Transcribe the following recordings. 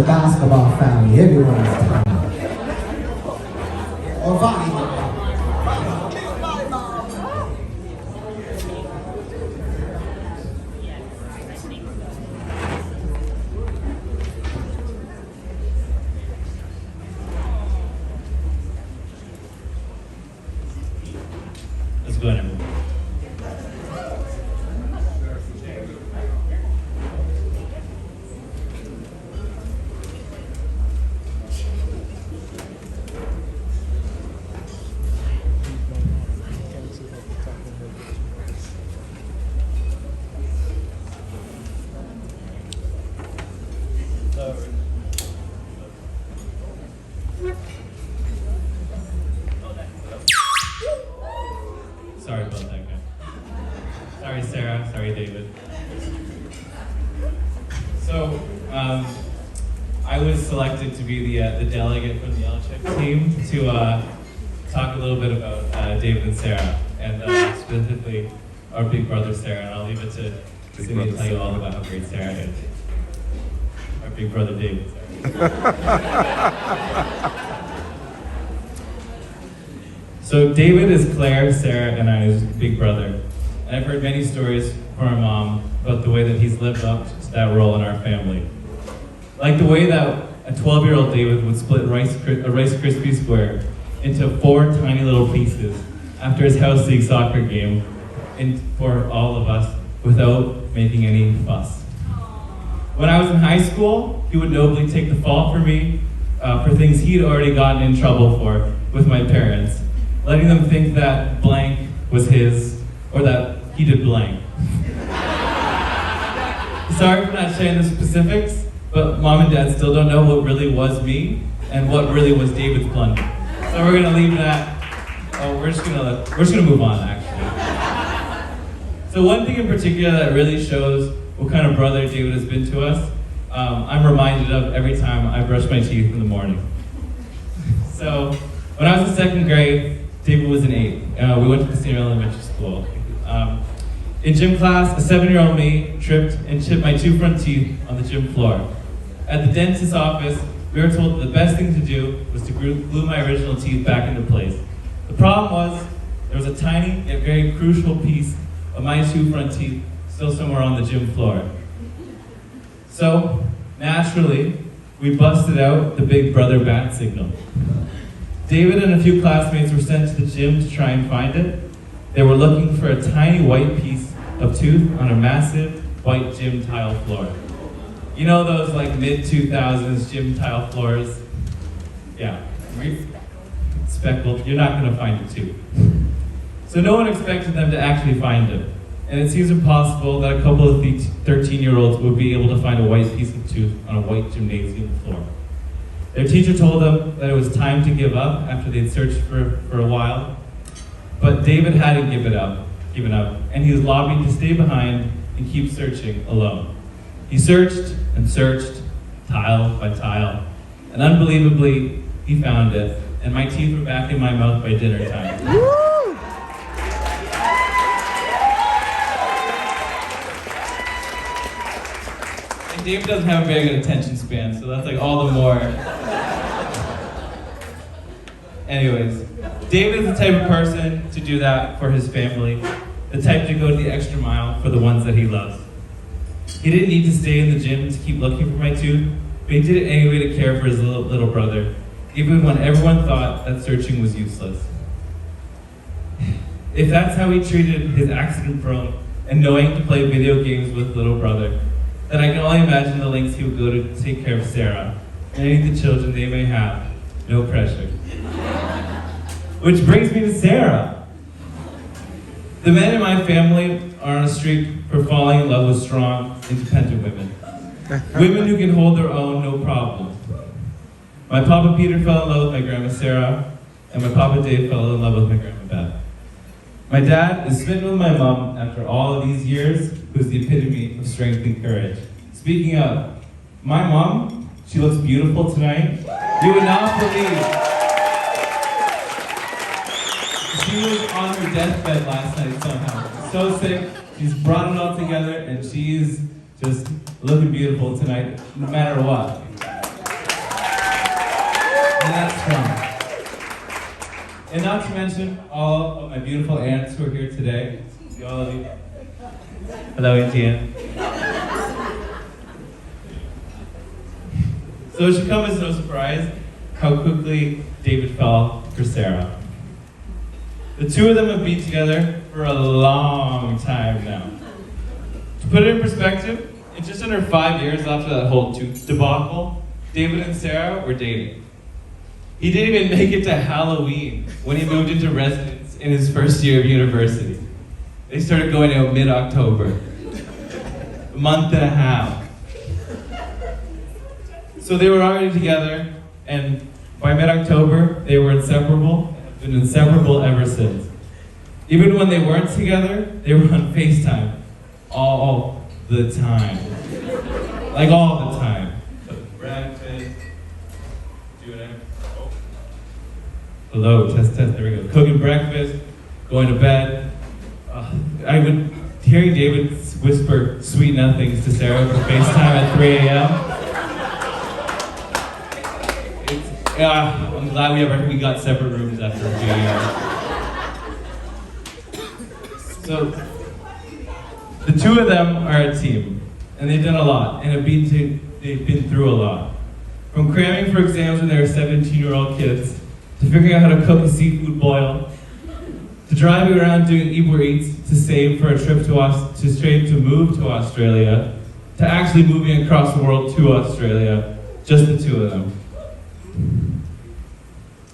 The basketball family, everyone's time. Or volleyball. Let's go ahead. Sorry about that, guy. Sorry, Sarah. Sorry, David. So, I was selected to be the delegate from the LCHEC team to talk a little bit about David and Sarah, and specifically our big brother Sarah. And I'll leave it to Cindy to tell you all about how great Sarah is. Our big brother David. So David is Claire, Sarah, and I's big brother. And I've heard many stories from our mom about the way that he's lived up to that role in our family. Like the way that a 12-year-old David would split a Rice Krispie square into 4 tiny little pieces after his house league soccer game for all of us without making any fuss. When I was in high school, he would nobly take the fall for me for things he'd already gotten in trouble for with my parents, letting them think that blank was his, or that he did blank. Sorry for not sharing the specifics, but mom and dad still don't know what really was me and what really was David's blunder. So we're gonna leave that. Oh, we're just gonna move on, actually. So one thing in particular that really shows what kind of brother David has been to us, I'm reminded of every time I brush my teeth in the morning. So when I was in 2nd grade, David was in 8th. We went to Casino Elementary School. In gym class, a 7-year-old me tripped and chipped my 2 front teeth on the gym floor. At the dentist's office, we were told that the best thing to do was to glue my original teeth back into place. The problem was, there was a tiny yet very crucial piece of my 2 front teeth still somewhere on the gym floor. So, naturally, we busted out the big brother bat signal. David and a few classmates were sent to the gym to try and find it. They were looking for a tiny white piece of tooth on a massive white gym tile floor. You know those like mid-2000s gym tile floors? Yeah, speckled. You're not gonna find a tooth. So no one expected them to actually find it. And it seems impossible that a couple of 13-year-olds would be able to find a white piece of tooth on a white gymnasium floor. Their teacher told them that it was time to give up after they'd searched for a while. But David hadn't given up, and he was lobbied to stay behind and keep searching alone. He searched and searched, tile by tile, and unbelievably, he found it, and my teeth were back in my mouth by dinner time. And David doesn't have a very good attention span, so that's like all the more. Anyways, David is the type of person to do that for his family, the type to go the extra mile for the ones that he loves. He didn't need to stay in the gym to keep looking for my tooth, but he did it anyway to care for his little brother, even when everyone thought that searching was useless. If that's how he treated his accident-prone and knowing to play video games with little brother, then I can only imagine the lengths he would go to take care of Sarah and any of the children they may have. No pressure. Which brings me to Sarah. The men in my family are on a streak for falling in love with strong, independent women. Women who can hold their own, no problem. My Papa Peter fell in love with my Grandma Sarah, and my Papa Dave fell in love with my Grandma Beth. My dad is smitten with my mom after all of these years, who's the epitome of strength and courage. Speaking of, my mom, she looks beautiful tonight. You would not believe. She was on her deathbed last night somehow. So sick, she's brought it all together, and she's just looking beautiful tonight, no matter what. That's wrong. And not to mention all of my beautiful aunts who are here today. See all of you. Hello, Auntie Ann. So it should come as no surprise how quickly David fell for Sarah. The two of them have been together for a long time now. To put it in perspective, in just under 5 years after that whole tooth debacle, David and Sarah were dating. He didn't even make it to Halloween when he moved into residence in his first year of university. They started going out mid-October. A month and a half. So they were already together, and by mid-October, they were inseparable, and have been inseparable ever since. Even when they weren't together, they were on FaceTime all the time. Like all the time. Breakfast, do whatever. Hello, test, there we go. Cooking breakfast, going to bed. Hearing David whisper sweet nothings to Sarah over FaceTime at 3 a.m. I'm glad we got separate rooms after a few years. So, the two of them are a team, and they've done a lot, and they've been through a lot. From cramming for exams when they were 17-year-old kids, to figuring out how to cook a seafood boil, to driving around doing Uber Eats to save for a trip to move to Australia, to actually moving across the world to Australia, just the two of them.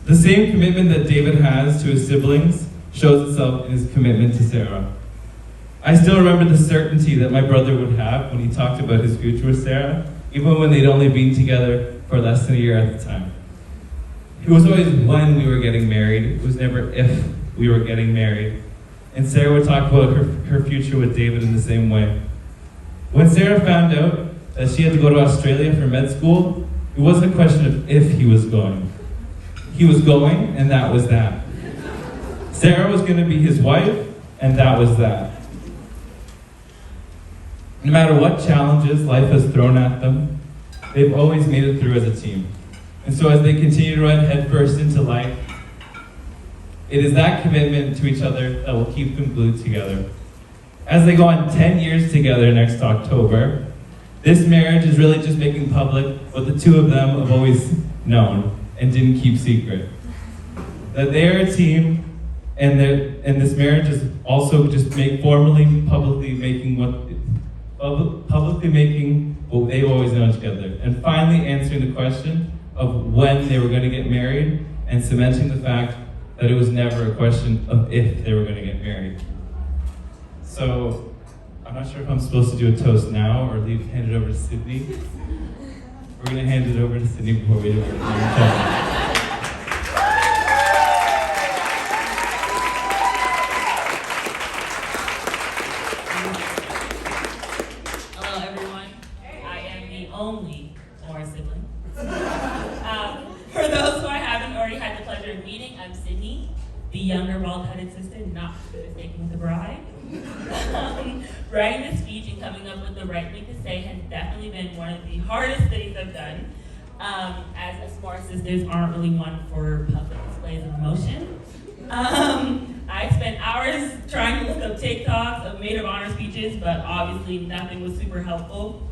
The same commitment that David has to his siblings shows itself in his commitment to Sarah. I still remember the certainty that my brother would have when he talked about his future with Sarah, even when they'd only been together for less than a year at the time. It was always when we were getting married, it was never if we were getting married. And Sarah would talk about her future with David in the same way. When Sarah found out that she had to go to Australia for med school, it wasn't a question of if he was going. He was going, and that was that. Sarah was going to be his wife, and that was that. No matter what challenges life has thrown at them, they've always made it through as a team. And so as they continue to run headfirst into life, it is that commitment to each other that will keep them glued together. As they go on 10 years together next October, this marriage is really just making public what the two of them have always known and didn't keep secret. That they are a team, and this marriage is also just publicly making what they've always known together, and finally answering the question of when they were going to get married, and cementing the fact that it was never a question of if they were going to get married. So, I'm not sure if I'm supposed to do a toast now or hand it over to Sydney. We're going to hand it over to Sydney before we do it. Hello, everyone. I am the only Laura sibling. For those who I haven't already had the pleasure of meeting, I'm Sydney, the younger bald-headed sister, not to be mistaken with the bride. Writing this speech and coming up with the right thing to say has definitely been one of the hardest things I've done, as us smart sisters aren't really one for public displays of emotion. I spent hours trying to look up TikToks of maid of honor speeches, but obviously nothing was super helpful.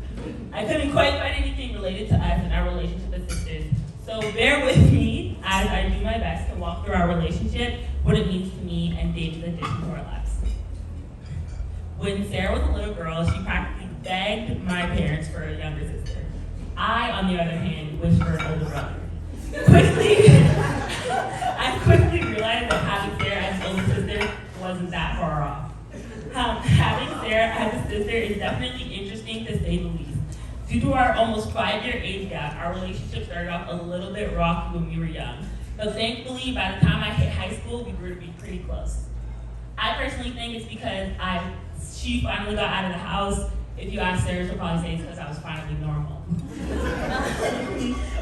I couldn't quite find anything related to us and our relationship as sisters. So bear with me as I do my best to walk through our relationship, what it means to me, and David's addition to our lives. When Sarah was a little girl, she practically begged my parents for a younger sister. I, on the other hand, wished for an older brother. I quickly realized that having Sarah as an older sister wasn't that far off. Having Sarah as a sister is definitely interesting to say the least. Due to our almost 5-year age gap, our relationship started off a little bit rocky when we were young. But thankfully, by the time I hit high school, we grew to be pretty close. I personally think it's because she finally got out of the house. If you ask Sarah, she'll probably say it's because I was finally normal.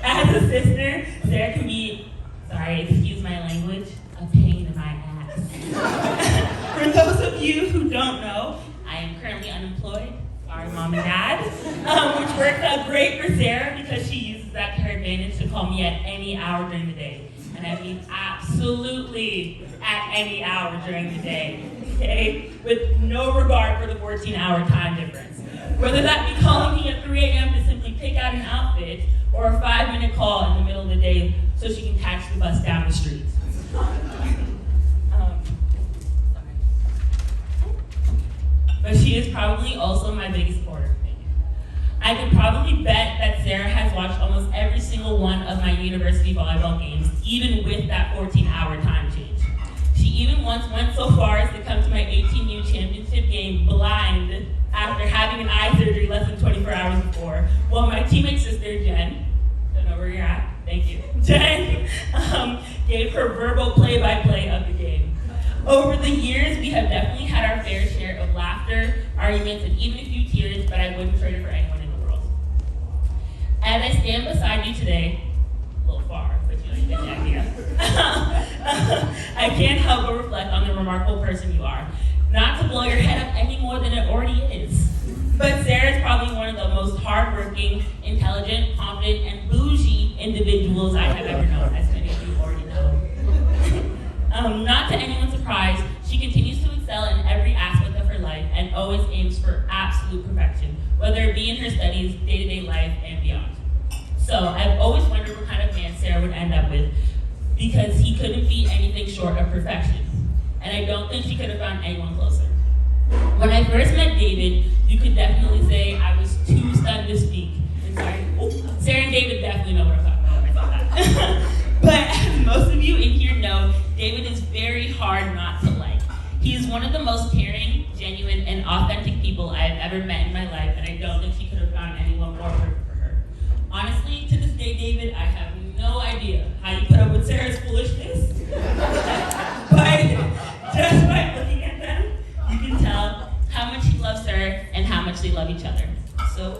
As a sister, Sarah can be, sorry, excuse my language, a pain in my ass. For those of you who don't know, I am currently unemployed. Sorry, Mom and Dad. Which works out great for Sarah because she uses that to her advantage to call me at any hour during the day. And I mean absolutely at any hour during the day, okay? With no regard for the 14-hour time difference. Whether that be calling me at 3 a.m. to simply pick out an outfit, or a 5-minute call in the middle of the day so she can catch the bus down the street. But she is probably also my biggest supporter. I could probably bet that Sarah has watched almost every single one of my university volleyball games, even with that 14-hour time change. She even once went so far as to come to my 18U championship game blind after having an eye surgery less than 24 hours before, while my teammate sister, Jen, don't know where you're at, thank you, Jen, gave her verbal play-by-play of the game. Over the years, we have definitely had our fair share of laughter, arguments, and even a few tears, but I wouldn't trade her for anyone in the world. As I stand beside you today, a little far, but you get the idea, I can't help but reflect on the remarkable person you are. Not to blow your head up any more than it already is, but Sarah is probably one of the most hardworking, intelligent, confident, and bougie individuals I have ever known, as many of you already know. Not to anyone's surprise, she continues to excel in every aspect of her life and always aims for absolute perfection, whether it be in her studies, day-to-day life, and beyond. So I've always wondered what kind of man Sarah would end up with, because he couldn't be anything short of perfection. And I don't think she could have found anyone closer. When I first met David, you could definitely say I was too stunned to speak. And Sarah and David definitely know what I'm talking about when I say that. But as most of you in here know, David is very hard not to like. He is one of the most caring, genuine, and authentic people I have ever met in my life, and I don't think she could have found anyone more perfect for her. Honestly, to this day, David, I have no idea how you put up with Sarah's foolishness. But just by looking at them, you can tell how much he loves her and how much they love each other. So,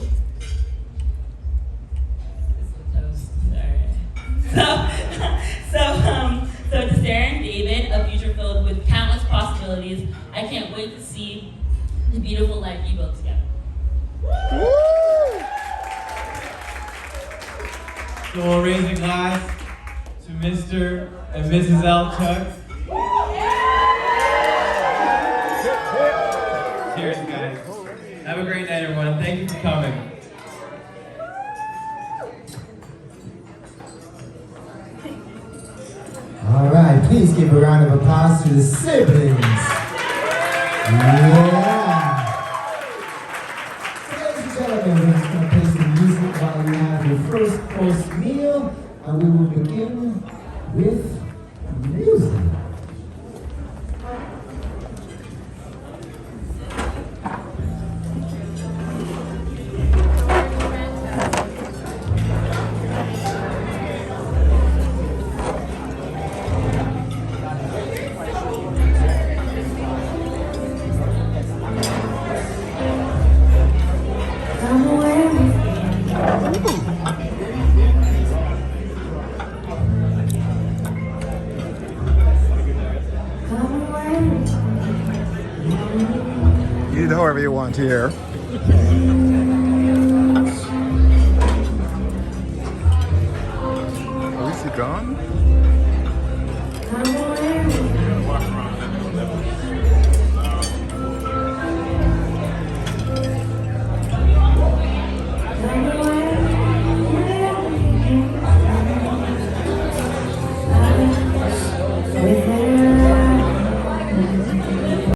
So to Sarah and David, a future filled with countless possibilities, I can't wait to see the beautiful life you build together. So we'll raise a glass to Mr. and Mrs. Elchuk. Cheers, guys. Have a great night, everyone. Thank you for coming. All right, please give a round of applause to the siblings. Yeah. So, ladies and gentlemen, we're just going to play some music while you have your first course meal, and we will begin with music. You do however you want here. Oh, is he gone?